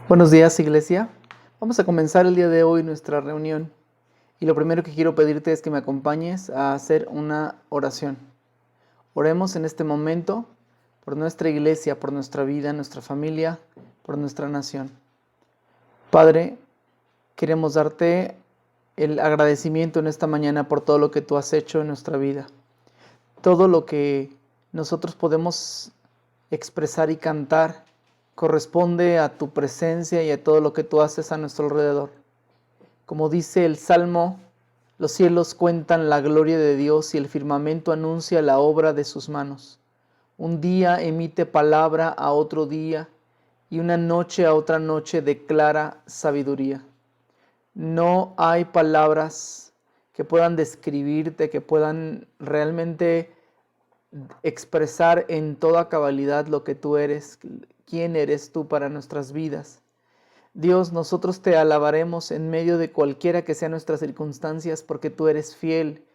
Buenos días, iglesia. Vamos a comenzar el día de hoy nuestra reunión y lo primero que quiero pedirte es que me acompañes a hacer una oración. Oremos en este momento por nuestra iglesia, por nuestra vida, nuestra familia, por nuestra nación. Padre, queremos darte el agradecimiento en esta mañana por todo lo que tú has hecho en nuestra vida. Todo lo que nosotros podemos expresar y cantar corresponde a tu presencia y a todo lo que tú haces a nuestro alrededor. Como dice el Salmo, los cielos cuentan la gloria de Dios y el firmamento anuncia la obra de sus manos. Un día emite palabra a otro día y una noche a otra noche declara sabiduría. No hay palabras que puedan describirte, que puedan realmente expresar en toda cabalidad lo que tú eres, quién eres tú para nuestras vidas. Dios, nosotros te alabaremos en medio de cualquiera que sean nuestras circunstancias, porque tú eres fiel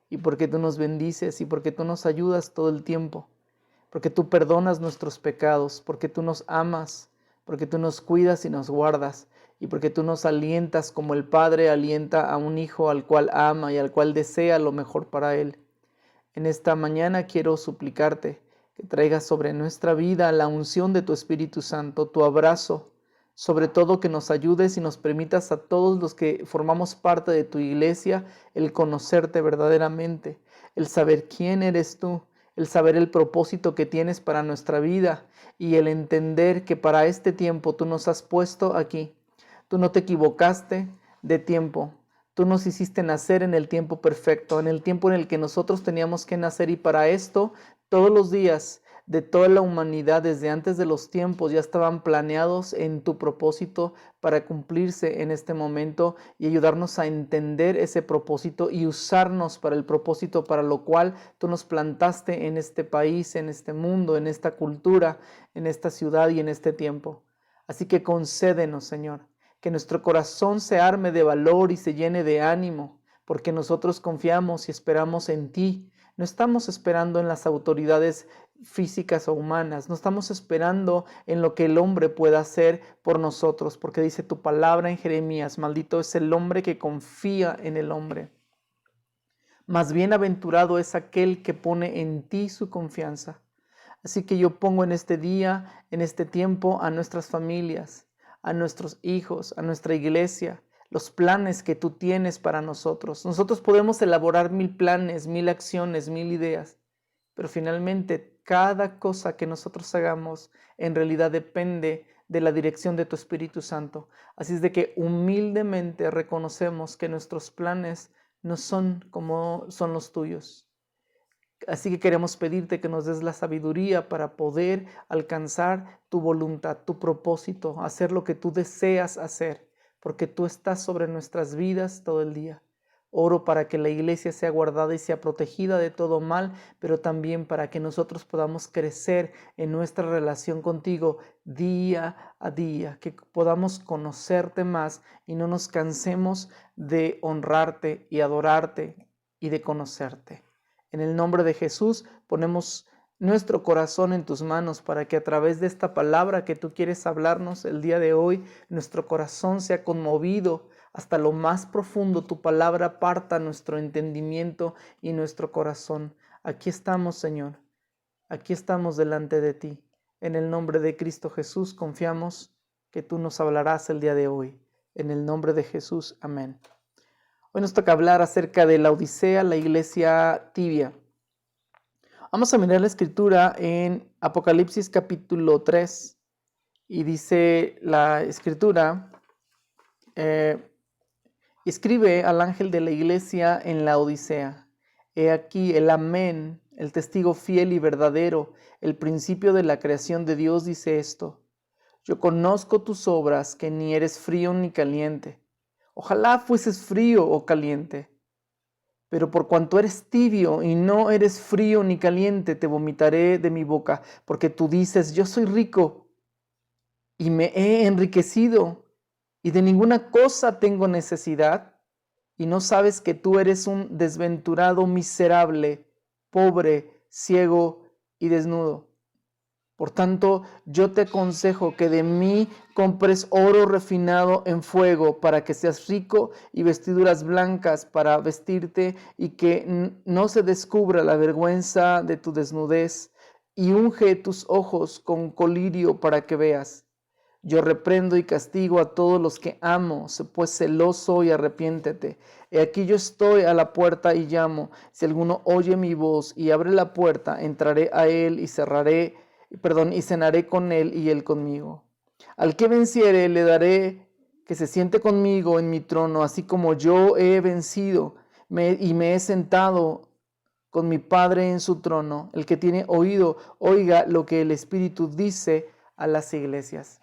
y porque tú nos bendices y porque tú nos ayudas todo el tiempo, porque tú perdonas nuestros pecados, porque tú nos amas, porque tú nos cuidas y nos guardas, y porque tú nos alientas como el Padre alienta a un hijo al cual ama y al cual desea lo mejor para él. En esta mañana quiero suplicarte que traigas sobre nuestra vida la unción de tu Espíritu Santo, tu abrazo, sobre todo que nos ayudes y nos permitas a todos los que formamos parte de tu iglesia el conocerte verdaderamente, el saber quién eres tú, el saber el propósito que tienes para nuestra vida y el entender que para este tiempo tú nos has puesto aquí. Tú no te equivocaste de tiempo. Tú nos hiciste nacer en el tiempo perfecto, en el tiempo en el que nosotros teníamos que nacer, y para esto todos los días de toda la humanidad desde antes de los tiempos ya estaban planeados en tu propósito para cumplirse en este momento y ayudarnos a entender ese propósito y usarnos para el propósito para lo cual tú nos plantaste en este país, en este mundo, en esta cultura, en esta ciudad y en este tiempo. Así que concédenos, Señor, que nuestro corazón se arme de valor y se llene de ánimo, porque nosotros confiamos y esperamos en ti. No estamos esperando en las autoridades físicas o humanas, no estamos esperando en lo que el hombre pueda hacer por nosotros, porque dice tu palabra en Jeremías: maldito es el hombre que confía en el hombre. Más bienaventurado es aquel que pone en ti su confianza. Así que yo pongo en este día, en este tiempo, a nuestras familias, a nuestros hijos, a nuestra iglesia, los planes que tú tienes para nosotros. Nosotros podemos elaborar 1000 planes, 1000 acciones, 1000 ideas, pero finalmente cada cosa que nosotros hagamos en realidad depende de la dirección de tu Espíritu Santo. Así es de que humildemente reconocemos que nuestros planes no son como son los tuyos. Así que queremos pedirte que nos des la sabiduría para poder alcanzar tu voluntad, tu propósito, hacer lo que tú deseas hacer, porque tú estás sobre nuestras vidas todo el día. Oro para que la iglesia sea guardada y sea protegida de todo mal, pero también para que nosotros podamos crecer en nuestra relación contigo día a día, que podamos conocerte más y no nos cansemos de honrarte y adorarte y de conocerte. En el nombre de Jesús ponemos nuestro corazón en tus manos para que a través de esta palabra que tú quieres hablarnos el día de hoy, nuestro corazón sea conmovido hasta lo más profundo. Tu palabra parta nuestro entendimiento y nuestro corazón. Aquí estamos, Señor. Aquí estamos delante de ti. En el nombre de Cristo Jesús confiamos que tú nos hablarás el día de hoy. En el nombre de Jesús, amén. Hoy nos toca hablar acerca de la Odisea, la iglesia tibia. Vamos a mirar la escritura en Apocalipsis capítulo 3 y dice la escritura: escribe al ángel de la iglesia en la Odisea. He aquí el amén, el testigo fiel y verdadero, el principio de la creación de Dios, dice esto: yo conozco tus obras, que ni eres frío ni caliente. Ojalá fueses frío o caliente. Pero por cuanto eres tibio y no eres frío ni caliente, te vomitaré de mi boca, porque tú dices: yo soy rico y me he enriquecido y de ninguna cosa tengo necesidad, y no sabes que tú eres un desventurado, miserable, pobre, ciego y desnudo. Por tanto, yo te aconsejo que de mí compres oro refinado en fuego para que seas rico y vestiduras blancas para vestirte y que no se descubra la vergüenza de tu desnudez y unge tus ojos con colirio para que veas. Yo reprendo y castigo a todos los que amo, sé pues celoso y arrepiéntete. He aquí yo estoy a la puerta y llamo. Si alguno oye mi voz y abre la puerta, entraré a él y y cenaré con él y él conmigo. Al que venciere le daré que se siente conmigo en mi trono, así como yo he vencido y me he sentado con mi Padre en su trono. El que tiene oído, oiga lo que el Espíritu dice a las iglesias.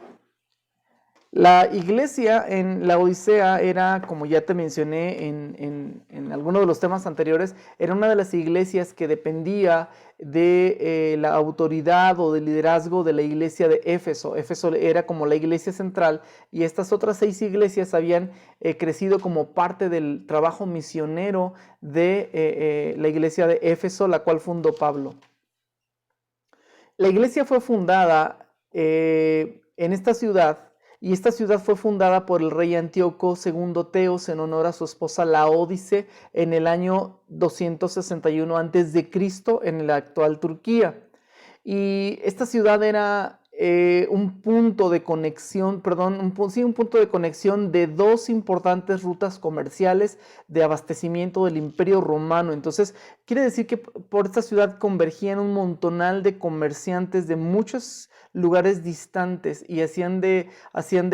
La iglesia en la Odisea era, como ya te mencioné en alguno de los temas anteriores, era una de las iglesias que dependía de la autoridad o del liderazgo de la iglesia de Éfeso. Éfeso era como la iglesia central y estas otras 6 iglesias habían crecido como parte del trabajo misionero de la iglesia de Éfeso, la cual fundó Pablo. La iglesia fue fundada en esta ciudad. Y esta ciudad fue fundada por el rey Antíoco II Teos en honor a su esposa Laódice en el año 261 a.C. en la actual Turquía. Y esta ciudad era un punto de conexión, un punto de conexión de 2 importantes rutas comerciales de abastecimiento del Imperio Romano. Entonces, quiere decir que por esta ciudad convergían un montonal de comerciantes de muchos lugares distantes y hacían de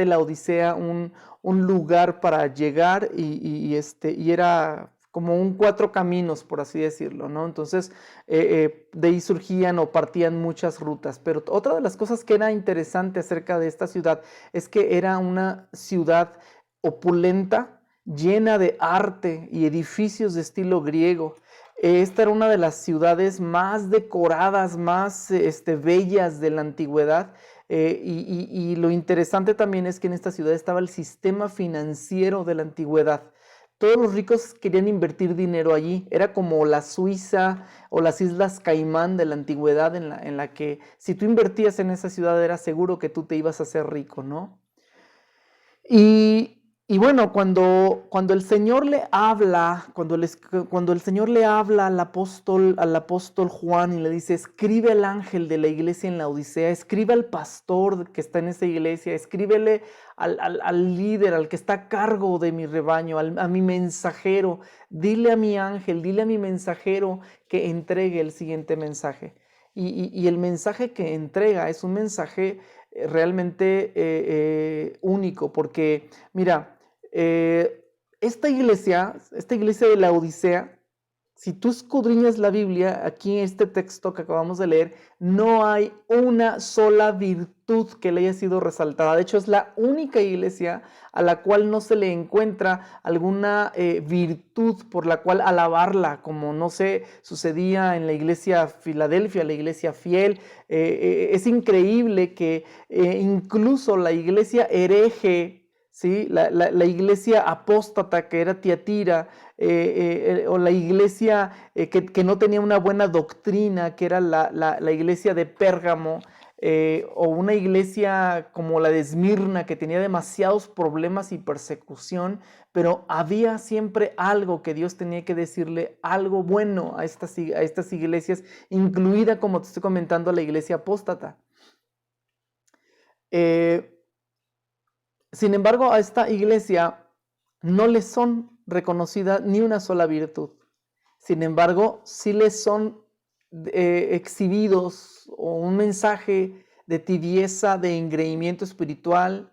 la Odisea un lugar para llegar y era como un 4 caminos, por así decirlo, ¿no? Entonces, de ahí surgían o partían muchas rutas. Pero otra de las cosas que era interesante acerca de esta ciudad es que era una ciudad opulenta, llena de arte y edificios de estilo griego. Esta era una de las ciudades más decoradas, más bellas de la antigüedad. Y lo interesante también es que en esta ciudad estaba el sistema financiero de la antigüedad. Todos los ricos querían invertir dinero allí. Era como la Suiza o las Islas Caimán de la antigüedad en la que si tú invertías en esa ciudad era seguro que tú te ibas a hacer rico, ¿no? Y bueno, cuando el Señor le habla, cuando el Señor le habla al apóstol Juan y le dice, escribe al ángel de la iglesia en la Odisea, escribe al pastor que está en esa iglesia, escríbele al líder, al que está a cargo de mi rebaño, a mi mensajero, dile a mi ángel, dile a mi mensajero que entregue el siguiente mensaje. Y el mensaje que entrega es un mensaje realmente único, porque mira, esta iglesia de la Odisea, si tú escudriñas la Biblia, aquí en este texto que acabamos de leer, no hay una sola virtud que le haya sido resaltada. De hecho, es la única iglesia a la cual no se le encuentra alguna virtud por la cual alabarla, como no sé, sucedía en la iglesia Filadelfia, la iglesia fiel. Es increíble que incluso la iglesia hereje, ¿sí? La iglesia apóstata que era Tiatira, o la iglesia que no tenía una buena doctrina, que era la iglesia de Pérgamo, o una iglesia como la de Esmirna, que tenía demasiados problemas y persecución, pero había siempre algo que Dios tenía que decirle, algo bueno a estas iglesias, incluida, como te estoy comentando, la iglesia apóstata. Sin embargo, a esta iglesia no le son reconocida ni una sola virtud. Sin embargo, sí les son exhibidos o un mensaje de tibieza, de engreimiento espiritual,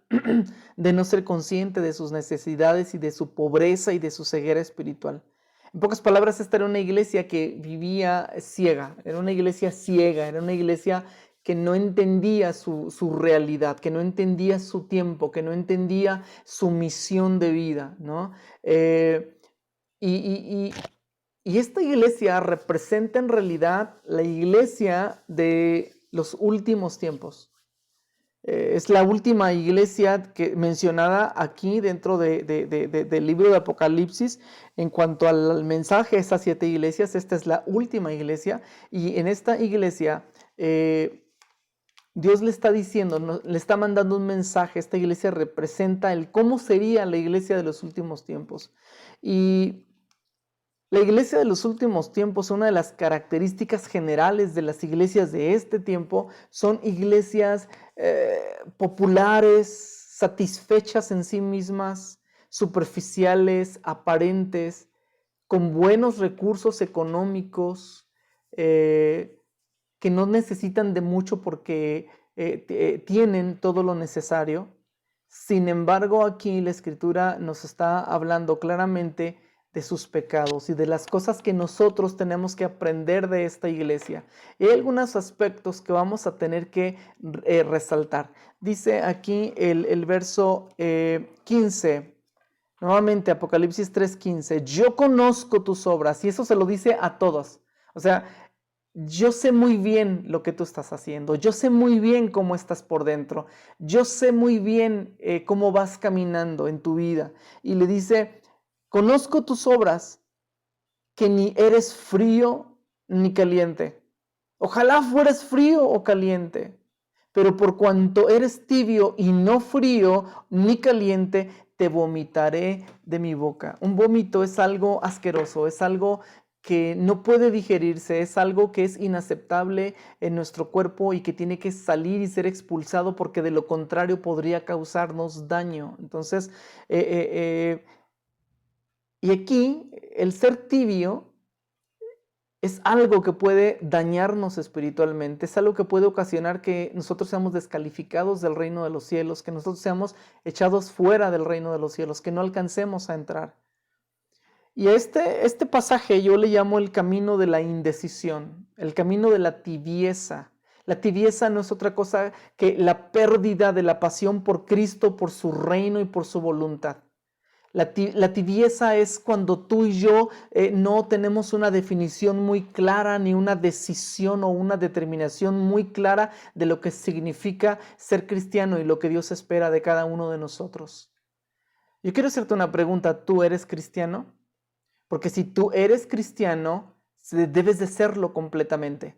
de no ser consciente de sus necesidades y de su pobreza y de su ceguera espiritual. En pocas palabras, esta era una iglesia que vivía ciega, era una iglesia ciega, era una iglesia que no entendía su realidad, que no entendía su tiempo, que no entendía su misión de vida, ¿no? Y esta iglesia representa en realidad la iglesia de los últimos tiempos. Es la última iglesia mencionada aquí dentro del libro de Apocalipsis. En cuanto al mensaje de estas 7 iglesias, esta es la última iglesia. Y en esta iglesia Dios le está diciendo, le está mandando un mensaje. Esta iglesia representa el cómo sería la iglesia de los últimos tiempos. Y la iglesia de los últimos tiempos, una de las características generales de las iglesias de este tiempo, son iglesias populares, satisfechas en sí mismas, superficiales, aparentes, con buenos recursos económicos, que no necesitan de mucho porque tienen todo lo necesario. Sin embargo, aquí la Escritura nos está hablando claramente de sus pecados y de las cosas que nosotros tenemos que aprender de esta iglesia. Y hay algunos aspectos que vamos a tener que resaltar. Dice aquí el verso 15, nuevamente Apocalipsis 3:15, yo conozco tus obras, y eso se lo dice a todos. O sea, yo sé muy bien lo que tú estás haciendo, yo sé muy bien cómo estás por dentro, yo sé muy bien cómo vas caminando en tu vida. Y le dice, conozco tus obras, que ni eres frío ni caliente. Ojalá fueras frío o caliente, pero por cuanto eres tibio y no frío ni caliente, te vomitaré de mi boca. Un vómito es algo asqueroso, es algo que no puede digerirse, es algo que es inaceptable en nuestro cuerpo y que tiene que salir y ser expulsado, porque de lo contrario podría causarnos daño. Entonces, y aquí el ser tibio es algo que puede dañarnos espiritualmente, es algo que puede ocasionar que nosotros seamos descalificados del reino de los cielos, que nosotros seamos echados fuera del reino de los cielos, que no alcancemos a entrar. Y este pasaje yo le llamo el camino de la indecisión, el camino de la tibieza. La tibieza no es otra cosa que la pérdida de la pasión por Cristo, por su reino y por su voluntad. La tibieza es cuando tú y yo no tenemos una definición muy clara, ni una decisión o una determinación muy clara de lo que significa ser cristiano y lo que Dios espera de cada uno de nosotros. Yo quiero hacerte una pregunta, ¿tú eres cristiano? Porque si tú eres cristiano, debes de serlo completamente.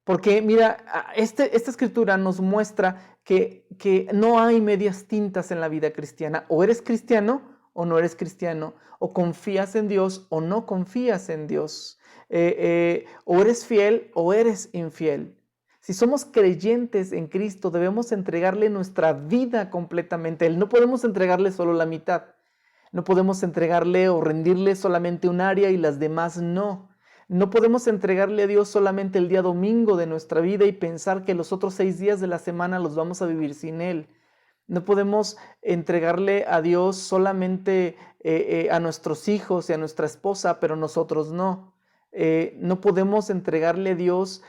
Porque mira, esta escritura nos muestra que no hay medias tintas en la vida cristiana. O eres cristiano o no eres cristiano. O confías en Dios o no confías en Dios. O eres fiel o eres infiel. Si somos creyentes en Cristo, debemos entregarle nuestra vida completamente. Él no podemos entregarle solo la mitad. No podemos entregarle o rendirle solamente un área y las demás no. No podemos entregarle a Dios solamente el día domingo de nuestra vida y pensar que los otros 6 días de la semana los vamos a vivir sin Él. No podemos entregarle a Dios solamente a nuestros hijos y a nuestra esposa, pero nosotros no. No podemos entregarle a Dios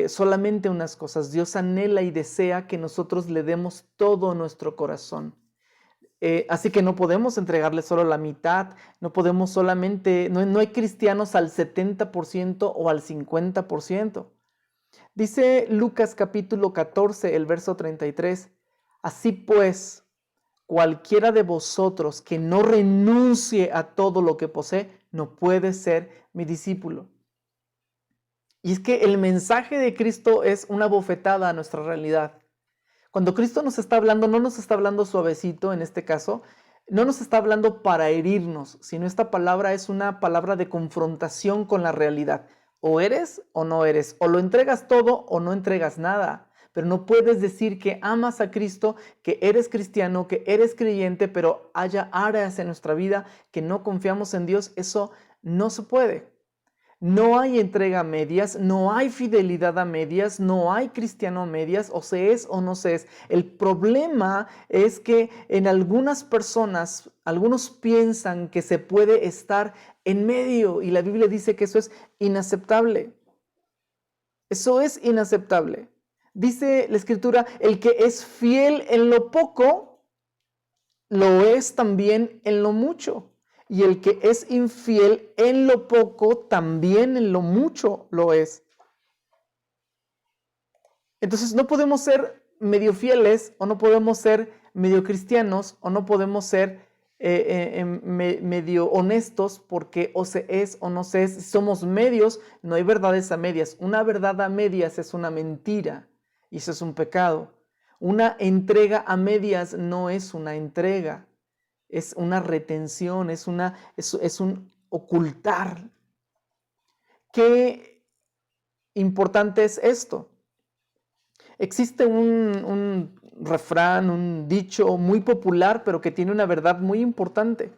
solamente unas cosas. Dios anhela y desea que nosotros le demos todo nuestro corazón. Así que no podemos entregarle solo la mitad, no podemos solamente, no hay cristianos al 70% o al 50%. Dice Lucas capítulo 14, el verso 33, así pues, cualquiera de vosotros que no renuncie a todo lo que posee, no puede ser mi discípulo. Y es que el mensaje de Cristo es una bofetada a nuestra realidad. Cuando Cristo nos está hablando, no nos está hablando suavecito en este caso, no nos está hablando para herirnos, sino esta palabra es una palabra de confrontación con la realidad. O eres o no eres, o lo entregas todo o no entregas nada. Pero no puedes decir que amas a Cristo, que eres cristiano, que eres creyente, pero haya áreas en nuestra vida que no confiamos en Dios. Eso no se puede. No hay entrega a medias, no hay fidelidad a medias, no hay cristiano a medias, o se es o no se es. El problema es que en algunas personas, algunos piensan que se puede estar en medio y la Biblia dice que eso es inaceptable. Eso es inaceptable. Dice la Escritura, el que es fiel en lo poco, lo es también en lo mucho. Y el que es infiel en lo poco, también en lo mucho lo es. Entonces no podemos ser medio fieles, o no podemos ser medio cristianos, o no podemos ser medio honestos, porque o se es o no se es. Si somos medios, no hay verdades a medias. Una verdad a medias es una mentira. y eso es un pecado. Una entrega a medias no es una entrega, es una retención, es un ocultar. ¿Qué importante es esto? Existe un refrán, un dicho muy popular, pero que tiene una verdad muy importante.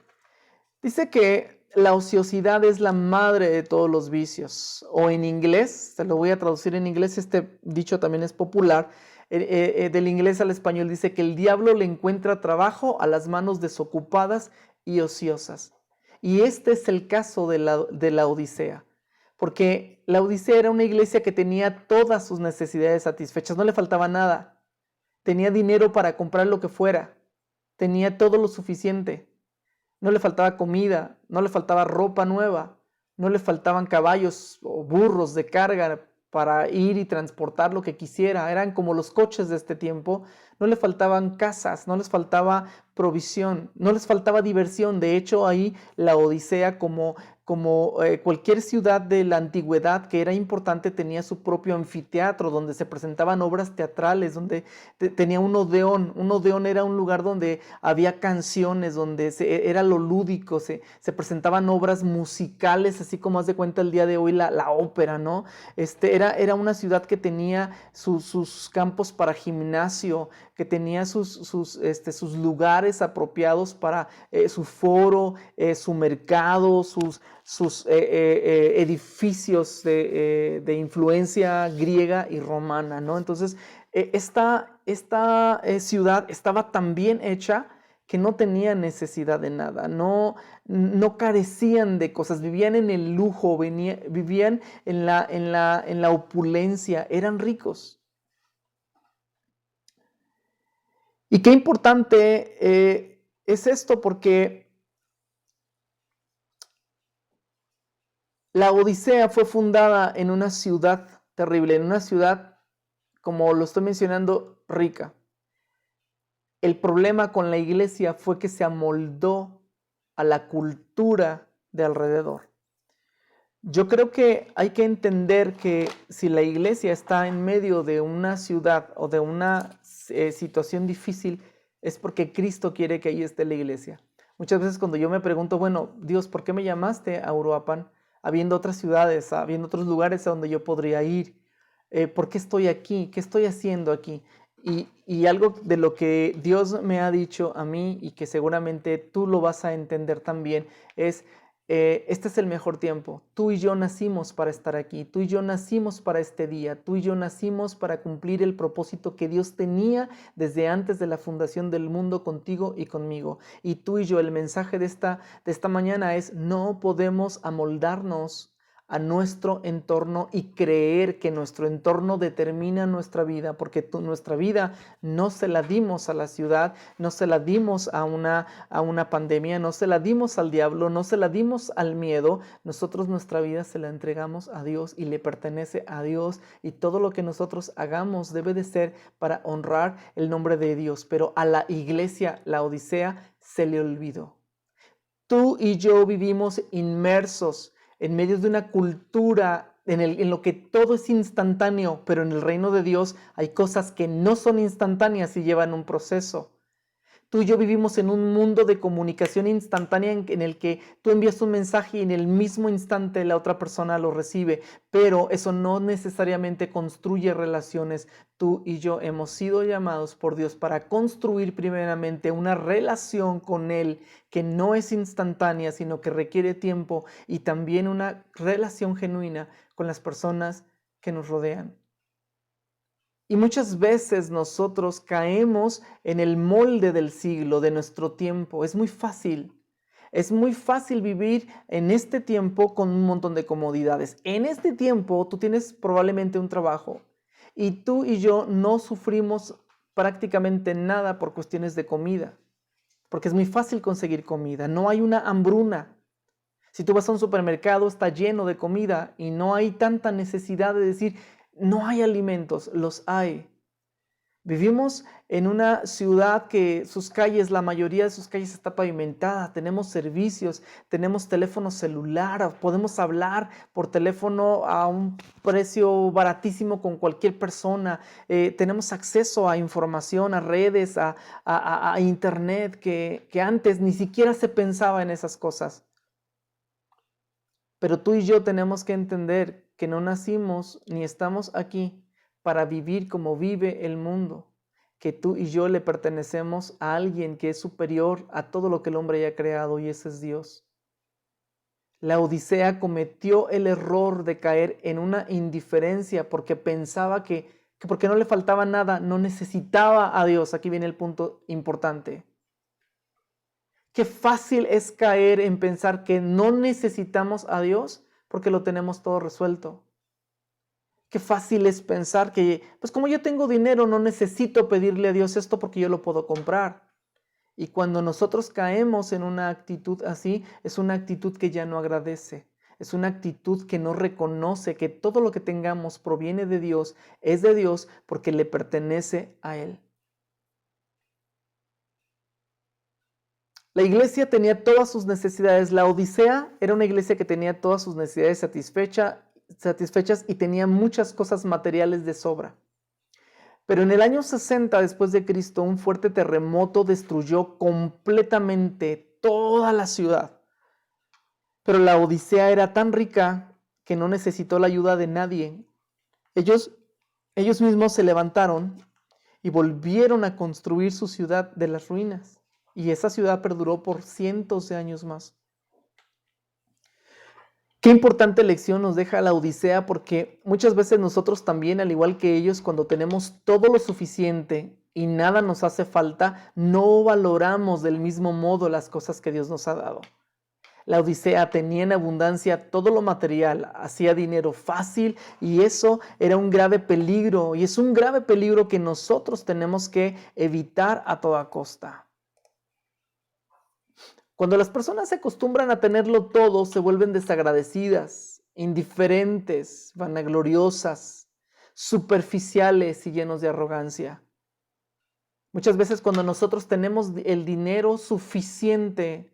Dice que la ociosidad es la madre de todos los vicios. O en inglés, te lo voy a traducir en inglés, este dicho también es popular. Del inglés al español dice que el diablo le encuentra trabajo a las manos desocupadas y ociosas. Y este es el caso de la Odisea. Porque la Odisea era una iglesia que tenía todas sus necesidades satisfechas, no le faltaba nada. Tenía dinero para comprar lo que fuera. Tenía todo lo suficiente. No le faltaba comida, no le faltaba ropa nueva, no le faltaban caballos o burros de carga para ir y transportar lo que quisiera. Eran como los coches de este tiempo. No le faltaban casas, no les faltaba provisión, no les faltaba diversión. De hecho, ahí la Odisea, como cualquier ciudad de la antigüedad que era importante, tenía su propio anfiteatro donde se presentaban obras teatrales, donde tenía un odeón. Un odeón era un lugar donde había canciones, donde era lo lúdico, se presentaban obras musicales, así como haz de cuenta el día de hoy la ópera, ¿no? Era una ciudad que tenía sus campos para gimnasio, que tenía sus lugares apropiados para su foro, su mercado, sus edificios de influencia griega y romana, ¿no? Entonces, esta ciudad estaba tan bien hecha que no tenía necesidad de nada, no carecían de cosas, vivían en el lujo, vivían en la opulencia, eran ricos. Y qué importante es esto, porque la Odisea fue fundada en una ciudad terrible, en una ciudad, como lo estoy mencionando, rica. El problema con la iglesia fue que se amoldó a la cultura de alrededor. Yo creo que hay que entender que si la iglesia está en medio de una ciudad o de una situación difícil, es porque Cristo quiere que ahí esté la iglesia. Muchas veces cuando yo me pregunto, bueno, Dios, ¿por qué me llamaste a Uruapan? Habiendo otras ciudades, habiendo otros lugares a donde yo podría ir. ¿Por qué estoy aquí? ¿Qué estoy haciendo aquí? Y algo de lo que Dios me ha dicho a mí y que seguramente tú lo vas a entender también es, este es el mejor tiempo. Tú y yo nacimos para estar aquí. Tú y yo nacimos para este día. Tú y yo nacimos para cumplir el propósito que Dios tenía desde antes de la fundación del mundo contigo y conmigo. Y tú y yo, el mensaje de esta mañana es: no podemos amoldarnos a nuestro entorno y creer que nuestro entorno determina nuestra vida, porque nuestra vida no se la dimos a la ciudad, no se la dimos a una pandemia, no se la dimos al diablo, no se la dimos al miedo. Nosotros nuestra vida se la entregamos a Dios y le pertenece a Dios, y todo lo que nosotros hagamos debe de ser para honrar el nombre de Dios. Pero a la iglesia, la Odisea, se le olvidó. Tú y yo vivimos inmersos en medio de una cultura en lo que todo es instantáneo, pero en el reino de Dios hay cosas que no son instantáneas y llevan un proceso. Tú y yo vivimos en un mundo de comunicación instantánea en el que tú envías un mensaje y en el mismo instante la otra persona lo recibe, pero eso no necesariamente construye relaciones. Tú y yo hemos sido llamados por Dios para construir primeramente una relación con Él que no es instantánea, sino que requiere tiempo, y también una relación genuina con las personas que nos rodean. Y muchas veces nosotros caemos en el molde del siglo, de nuestro tiempo. Es muy fácil. Es muy fácil vivir en este tiempo con un montón de comodidades. En este tiempo tú tienes probablemente un trabajo y tú y yo no sufrimos prácticamente nada por cuestiones de comida, porque es muy fácil conseguir comida. No hay una hambruna. Si tú vas a un supermercado, está lleno de comida y no hay tanta necesidad de decir: no hay alimentos. Los hay. Vivimos en una ciudad que sus calles, la mayoría de sus calles está pavimentada, tenemos servicios, tenemos teléfono celular, podemos hablar por teléfono a un precio baratísimo con cualquier persona, tenemos acceso a información, a redes, a internet, que antes ni siquiera se pensaba en esas cosas. Pero tú y yo tenemos que entender que no nacimos ni estamos aquí para vivir como vive el mundo, que tú y yo le pertenecemos a alguien que es superior a todo lo que el hombre haya creado, y ese es Dios. La Odisea cometió el error de caer en una indiferencia porque pensaba que porque no le faltaba nada, no necesitaba a Dios. Aquí viene el punto importante. Qué fácil es caer en pensar que no necesitamos a Dios porque lo tenemos todo resuelto. Qué fácil es pensar que, pues como yo tengo dinero, no necesito pedirle a Dios esto porque yo lo puedo comprar. Y cuando nosotros caemos en una actitud así, es una actitud que ya no agradece. Es una actitud que no reconoce que todo lo que tengamos proviene de Dios, es de Dios porque le pertenece a Él. La iglesia tenía todas sus necesidades. La Odisea era una iglesia que tenía todas sus necesidades satisfechas y tenía muchas cosas materiales de sobra. Pero en el año 60 después de Cristo, un fuerte terremoto destruyó completamente toda la ciudad. Pero la Odisea era tan rica que no necesitó la ayuda de nadie. Ellos mismos se levantaron y volvieron a construir su ciudad de las ruinas. Y esa ciudad perduró por cientos de años más. Qué importante lección nos deja la Odisea, porque muchas veces nosotros también, al igual que ellos, cuando tenemos todo lo suficiente y nada nos hace falta, no valoramos del mismo modo las cosas que Dios nos ha dado. La Odisea tenía en abundancia todo lo material, hacía dinero fácil, y eso era un grave peligro, y es un grave peligro que nosotros tenemos que evitar a toda costa. Cuando las personas se acostumbran a tenerlo todo, se vuelven desagradecidas, indiferentes, vanagloriosas, superficiales y llenos de arrogancia. Muchas veces cuando nosotros tenemos el dinero suficiente,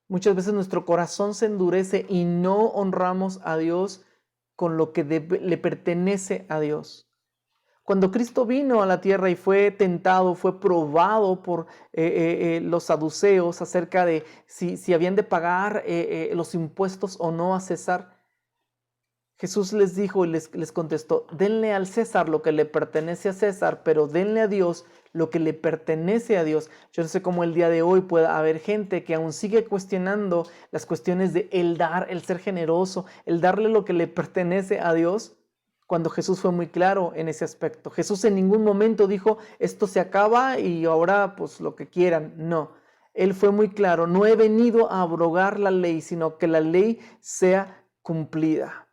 muchas veces nuestro corazón se endurece y no honramos a Dios con lo que le pertenece a Dios. Cuando Cristo vino a la tierra y fue tentado, fue probado por los saduceos acerca de si habían de pagar los impuestos o no a César, Jesús les dijo y les contestó: denle al César lo que le pertenece a César, pero denle a Dios lo que le pertenece a Dios. Yo no sé cómo el día de hoy pueda haber gente que aún sigue cuestionando las cuestiones de el dar, el ser generoso, el darle lo que le pertenece a Dios, cuando Jesús fue muy claro en ese aspecto. Jesús en ningún momento dijo, esto se acaba y ahora pues lo que quieran. No, Él fue muy claro: no he venido a abrogar la ley, sino que la ley sea cumplida.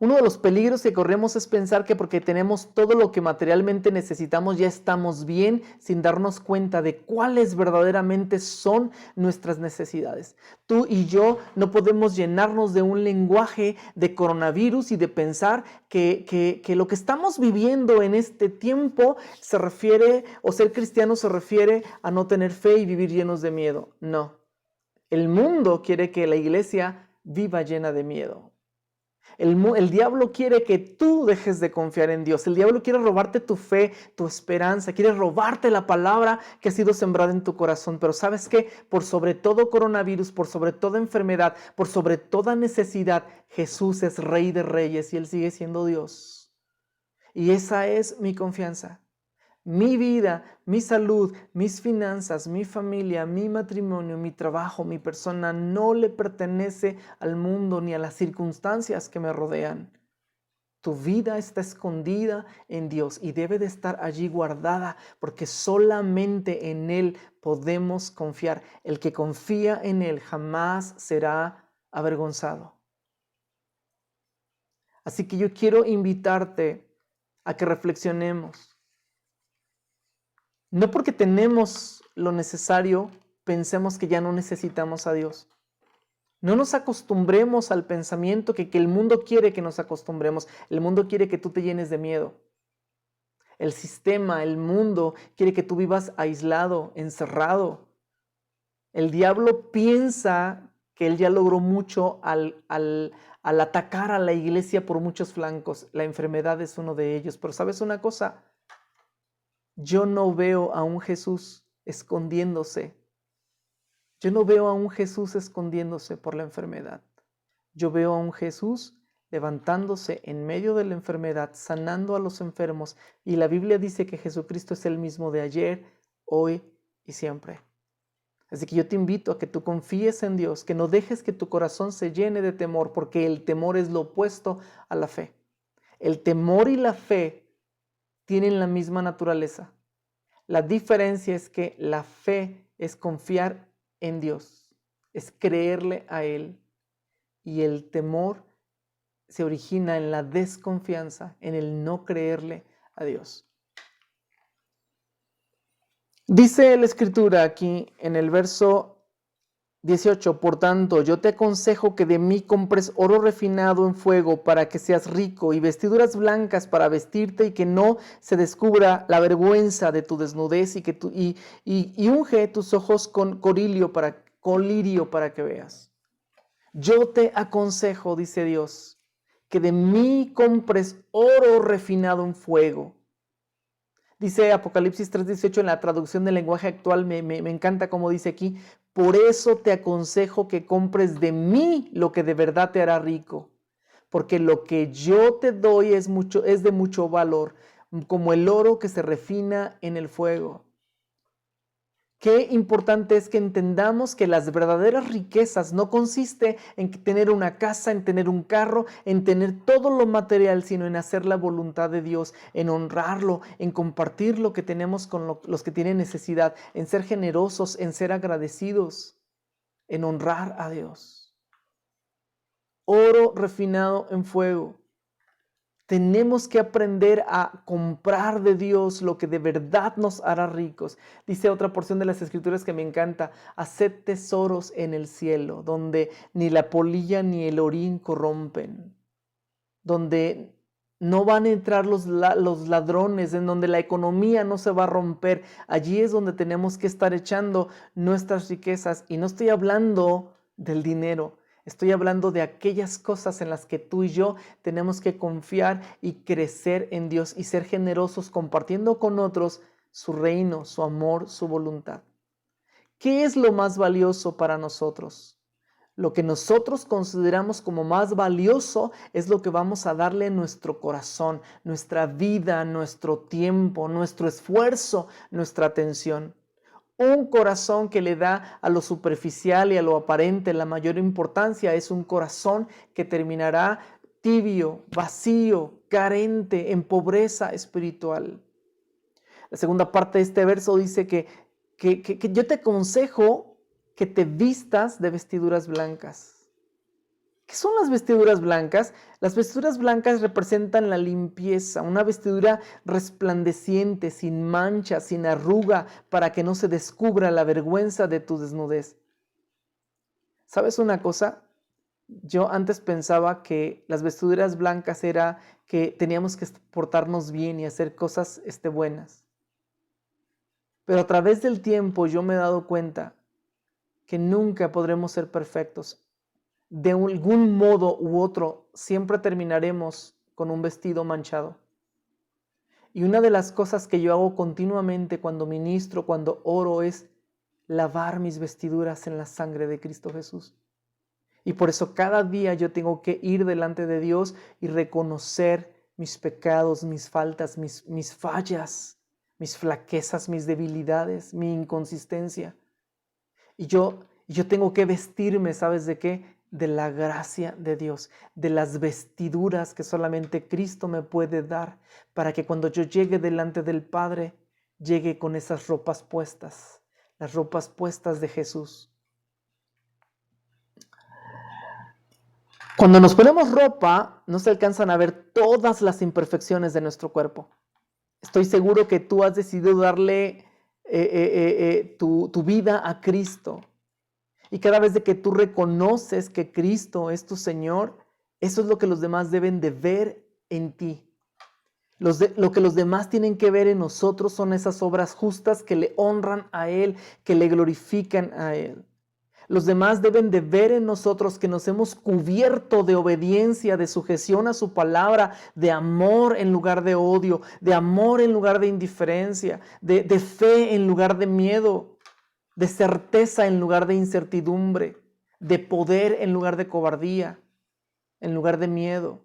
Uno de los peligros que corremos es pensar que porque tenemos todo lo que materialmente necesitamos ya estamos bien, sin darnos cuenta de cuáles verdaderamente son nuestras necesidades. Tú y yo no podemos llenarnos de un lenguaje de coronavirus y de pensar que lo que estamos viviendo en este tiempo se refiere, o ser cristiano se refiere a no tener fe y vivir llenos de miedo. No, el mundo quiere que la iglesia viva llena de miedo. El diablo quiere que tú dejes de confiar en Dios. El diablo quiere robarte tu fe, tu esperanza, quiere robarte la palabra que ha sido sembrada en tu corazón. Pero ¿sabes qué? Por sobre todo coronavirus, por sobre toda enfermedad, por sobre toda necesidad, Jesús es Rey de Reyes y Él sigue siendo Dios. Y esa es mi confianza. Mi vida, mi salud, mis finanzas, mi familia, mi matrimonio, mi trabajo, mi persona no le pertenece al mundo ni a las circunstancias que me rodean. Tu vida está escondida en Dios y debe de estar allí guardada, porque solamente en Él podemos confiar. El que confía en Él jamás será avergonzado. Así que yo quiero invitarte a que reflexionemos. No porque tenemos lo necesario, pensemos que ya no necesitamos a Dios. No nos acostumbremos al pensamiento que el mundo quiere que nos acostumbremos. El mundo quiere que tú te llenes de miedo. El sistema, el mundo quiere que tú vivas aislado, encerrado. El diablo piensa que él ya logró mucho al atacar a la iglesia por muchos flancos. La enfermedad es uno de ellos. Pero ¿sabes una cosa? Yo no veo a un Jesús escondiéndose. Yo no veo a un Jesús escondiéndose por la enfermedad. Yo veo a un Jesús levantándose en medio de la enfermedad, sanando a los enfermos. Y la Biblia dice que Jesucristo es el mismo de ayer, hoy y siempre. Así que yo te invito a que tú confíes en Dios, que no dejes que tu corazón se llene de temor, porque el temor es lo opuesto a la fe. El temor y la fe tienen la misma naturaleza. La diferencia es que la fe es confiar en Dios, es creerle a Él. Y el temor se origina en la desconfianza, en el no creerle a Dios. Dice la Escritura aquí en el verso 18, por tanto, yo te aconsejo que de mí compres oro refinado en fuego para que seas rico y vestiduras blancas para vestirte y que no se descubra la vergüenza de tu desnudez y unge tus ojos con colirio para que veas. Yo te aconsejo, dice Dios, que de mí compres oro refinado en fuego. Dice Apocalipsis 3:18 en la traducción del lenguaje actual, me encanta como dice aquí, por eso te aconsejo que compres de mí lo que de verdad te hará rico, porque lo que yo te doy es de mucho valor, como el oro que se refina en el fuego. Qué importante es que entendamos que las verdaderas riquezas no consiste en tener una casa, en tener un carro, en tener todo lo material, sino en hacer la voluntad de Dios, en honrarlo, en compartir lo que tenemos con los que tienen necesidad, en ser generosos, en ser agradecidos, en honrar a Dios. Oro refinado en fuego. Tenemos que aprender a comprar de Dios lo que de verdad nos hará ricos. Dice otra porción de las Escrituras que me encanta: haced tesoros en el cielo, donde ni la polilla ni el orín corrompen, donde no van a entrar los ladrones, en donde la economía no se va a romper. Allí es donde tenemos que estar echando nuestras riquezas. Y no estoy hablando del dinero. Estoy hablando de aquellas cosas en las que tú y yo tenemos que confiar y crecer en Dios y ser generosos compartiendo con otros su reino, su amor, su voluntad. ¿Qué es lo más valioso para nosotros? Lo que nosotros consideramos como más valioso es lo que vamos a darle en nuestro corazón, nuestra vida, nuestro tiempo, nuestro esfuerzo, nuestra atención. Un corazón que le da a lo superficial y a lo aparente la mayor importancia es un corazón que terminará tibio, vacío, carente, en pobreza espiritual. La segunda parte de este verso dice que yo te aconsejo que te vistas de vestiduras blancas. ¿Qué son las vestiduras blancas? Las vestiduras blancas representan la limpieza, una vestidura resplandeciente, sin mancha, sin arruga, para que no se descubra la vergüenza de tu desnudez. ¿Sabes una cosa? Yo antes pensaba que las vestiduras blancas era que teníamos que portarnos bien y hacer cosas buenas. Pero a través del tiempo yo me he dado cuenta que nunca podremos ser perfectos. De algún modo u otro, siempre terminaremos con un vestido manchado. Y una de las cosas que yo hago continuamente cuando ministro, cuando oro, es lavar mis vestiduras en la sangre de Cristo Jesús. Y por eso cada día yo tengo que ir delante de Dios y reconocer mis pecados, mis faltas, mis fallas, mis flaquezas, mis debilidades, mi inconsistencia. Y yo tengo que vestirme, ¿sabes de qué? De la gracia de Dios, de las vestiduras que solamente Cristo me puede dar, para que cuando yo llegue delante del Padre, llegue con esas ropas puestas, las ropas puestas de Jesús. Cuando nos ponemos ropa, no se alcanzan a ver todas las imperfecciones de nuestro cuerpo. Estoy seguro que tú has decidido darle tu vida a Cristo. Y cada vez de que tú reconoces que Cristo es tu Señor, eso es lo que los demás deben de ver en ti. Lo que los demás tienen que ver en nosotros son esas obras justas que le honran a Él, que le glorifican a Él. Los demás deben de ver en nosotros que nos hemos cubierto de obediencia, de sujeción a su palabra, de amor en lugar de odio, de amor en lugar de indiferencia, de fe en lugar de miedo, de certeza en lugar de incertidumbre, de poder en lugar de cobardía, en lugar de miedo.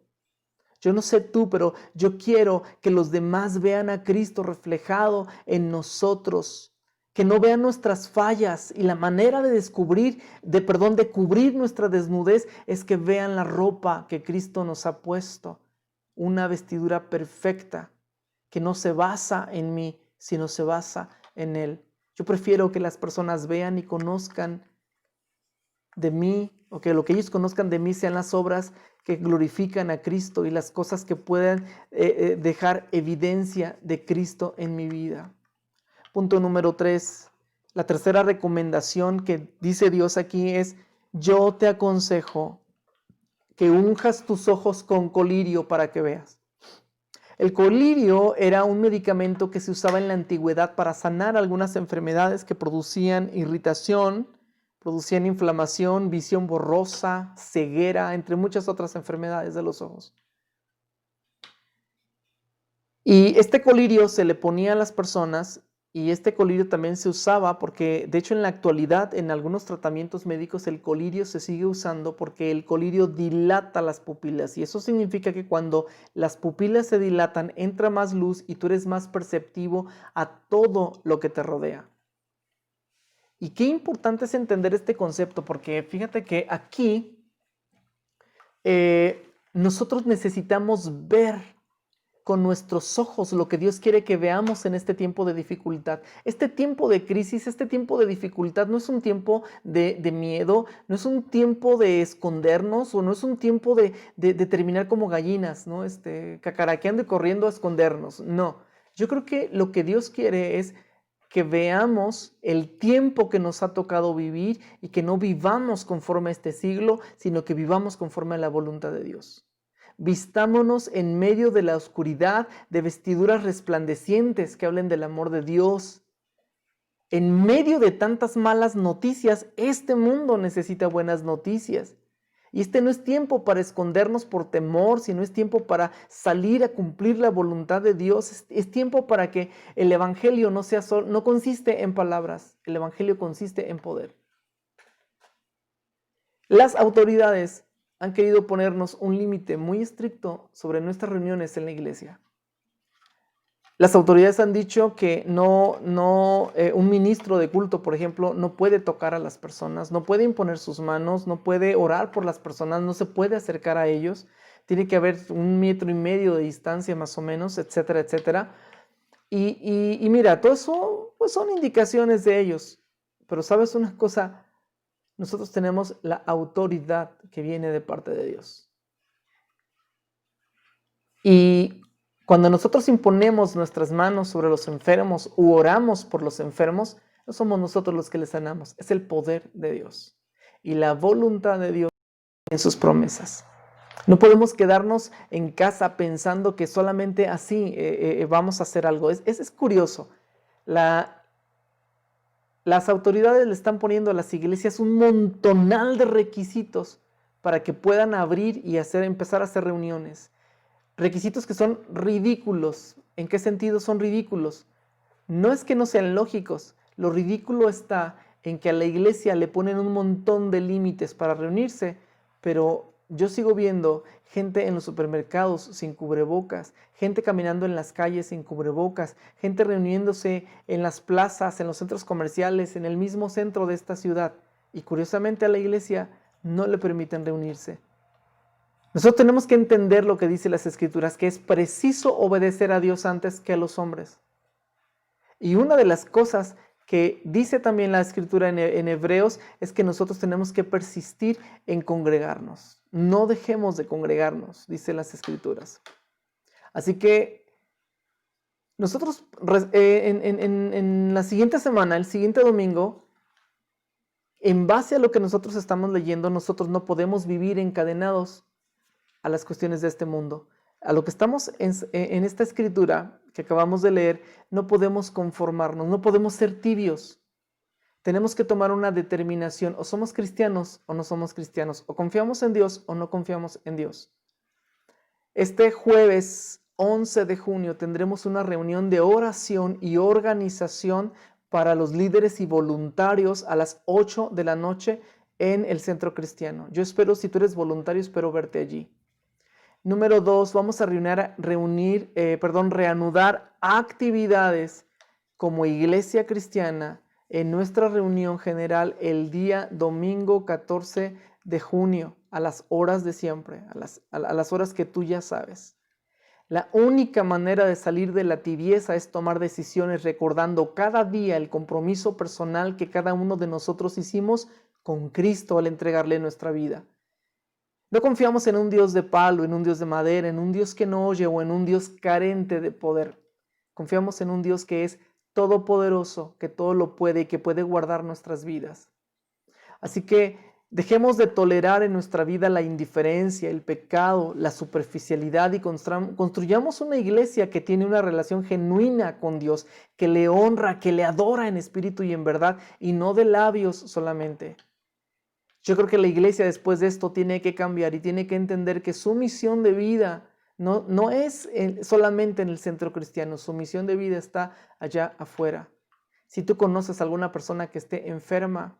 Yo no sé tú, pero yo quiero que los demás vean a Cristo reflejado en nosotros, que no vean nuestras fallas, y la manera de cubrir nuestra desnudez es que vean la ropa que Cristo nos ha puesto, una vestidura perfecta que no se basa en mí, sino se basa en Él. Yo prefiero que las personas vean y conozcan de mí, o que lo que ellos conozcan de mí sean las obras que glorifican a Cristo y las cosas que puedan dejar evidencia de Cristo en mi vida. Punto número 3. La tercera recomendación que dice Dios aquí es: yo te aconsejo que unjas tus ojos con colirio para que veas. El colirio era un medicamento que se usaba en la antigüedad para sanar algunas enfermedades que producían irritación, producían inflamación, visión borrosa, ceguera, entre muchas otras enfermedades de los ojos. Y este colirio se le ponía a las personas, y este colirio también se usaba porque, de hecho, en la actualidad, en algunos tratamientos médicos, el colirio se sigue usando porque el colirio dilata las pupilas, y eso significa que cuando las pupilas se dilatan, entra más luz y tú eres más perceptivo a todo lo que te rodea. Y qué importante es entender este concepto, porque fíjate que aquí nosotros necesitamos ver con nuestros ojos lo que Dios quiere que veamos en este tiempo de dificultad. Este tiempo de crisis, este tiempo de dificultad no es un tiempo de miedo, no es un tiempo de escondernos, o no es un tiempo de terminar como gallinas, ¿no? Cacaraqueando y corriendo a escondernos. No, yo creo que lo que Dios quiere es que veamos el tiempo que nos ha tocado vivir y que no vivamos conforme a este siglo, sino que vivamos conforme a la voluntad de Dios. Vistámonos en medio de la oscuridad de vestiduras resplandecientes que hablen del amor de Dios. En medio de tantas malas noticias, este mundo necesita buenas noticias. Y este no es tiempo para escondernos por temor, sino es tiempo para salir a cumplir la voluntad de Dios. Es tiempo para que el evangelio no consiste en palabras, el evangelio consiste en poder. Las autoridades han querido ponernos un límite muy estricto sobre nuestras reuniones en la iglesia. Las autoridades han dicho que un ministro de culto, por ejemplo, no puede tocar a las personas, no puede imponer sus manos, no puede orar por las personas, no se puede acercar a ellos. Tiene que haber 1,5 metros de distancia más o menos, etcétera, etcétera. Y mira, todo eso pues son indicaciones de ellos. Pero ¿sabes una cosa? Nosotros tenemos la autoridad que viene de parte de Dios. Y cuando nosotros imponemos nuestras manos sobre los enfermos u oramos por los enfermos, no somos nosotros los que les sanamos, es el poder de Dios y la voluntad de Dios en sus promesas. No podemos quedarnos en casa pensando que solamente así vamos a hacer algo. Es curioso. Las autoridades le están poniendo a las iglesias un montonal de requisitos para que puedan abrir y empezar a hacer reuniones. Requisitos que son ridículos. ¿En qué sentido son ridículos? No es que no sean lógicos. Lo ridículo está en que a la iglesia le ponen un montón de límites para reunirse, pero yo sigo viendo gente en los supermercados sin cubrebocas, gente caminando en las calles sin cubrebocas, gente reuniéndose en las plazas, en los centros comerciales, en el mismo centro de esta ciudad. Y curiosamente a la iglesia no le permiten reunirse. Nosotros tenemos que entender lo que dice las Escrituras, que es preciso obedecer a Dios antes que a los hombres. Y una de las cosas que dice también la Escritura en Hebreos es que nosotros tenemos que persistir en congregarnos. No dejemos de congregarnos, dice las Escrituras. Así que nosotros en la siguiente semana, el siguiente domingo, en base a lo que nosotros estamos leyendo, nosotros no podemos vivir encadenados a las cuestiones de este mundo. A lo que estamos en esta escritura que acabamos de leer, no podemos conformarnos, no podemos ser tibios. Tenemos que tomar una determinación, o somos cristianos o no somos cristianos, o confiamos en Dios o no confiamos en Dios. Este jueves 11 de junio tendremos una reunión de oración y organización para los líderes y voluntarios a las 8 de la noche en el Centro Cristiano. Yo espero, si tú eres voluntario, espero verte allí. Número 2, vamos a reanudar actividades como iglesia cristiana en nuestra reunión general el día domingo 14 de junio a las horas de siempre, a las horas que tú ya sabes. La única manera de salir de la tibieza es tomar decisiones recordando cada día el compromiso personal que cada uno de nosotros hicimos con Cristo al entregarle nuestra vida. No confiamos en un Dios de palo, en un Dios de madera, en un Dios que no oye o en un Dios carente de poder. Confiamos en un Dios que es todopoderoso, que todo lo puede y que puede guardar nuestras vidas. Así que dejemos de tolerar en nuestra vida la indiferencia, el pecado, la superficialidad y construyamos una iglesia que tiene una relación genuina con Dios, que le honra, que le adora en espíritu y en verdad y no de labios solamente. Yo creo que la iglesia después de esto tiene que cambiar y tiene que entender que su misión de vida no es solamente en el centro cristiano, su misión de vida está allá afuera. Si tú conoces a alguna persona que esté enferma,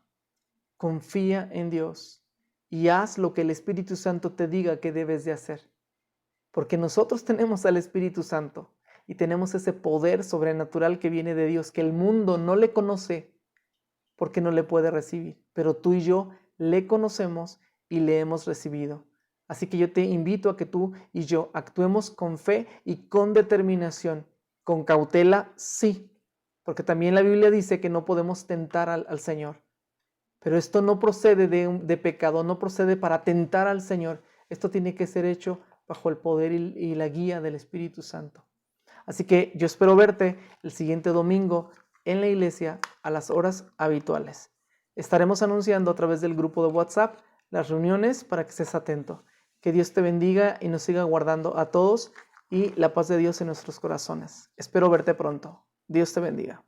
confía en Dios y haz lo que el Espíritu Santo te diga que debes de hacer. Porque nosotros tenemos al Espíritu Santo y tenemos ese poder sobrenatural que viene de Dios, que el mundo no le conoce porque no le puede recibir, pero tú y yo le conocemos y le hemos recibido. Así que yo te invito a que tú y yo actuemos con fe y con determinación, con cautela, sí, porque también la Biblia dice que no podemos tentar al Señor. Pero esto no procede de pecado, no procede para tentar al Señor. Esto tiene que ser hecho bajo el poder y la guía del Espíritu Santo. Así que yo espero verte el siguiente domingo en la iglesia a las horas habituales. Estaremos anunciando a través del grupo de WhatsApp las reuniones para que estés atento. Que Dios te bendiga y nos siga guardando a todos y la paz de Dios en nuestros corazones. Espero verte pronto. Dios te bendiga.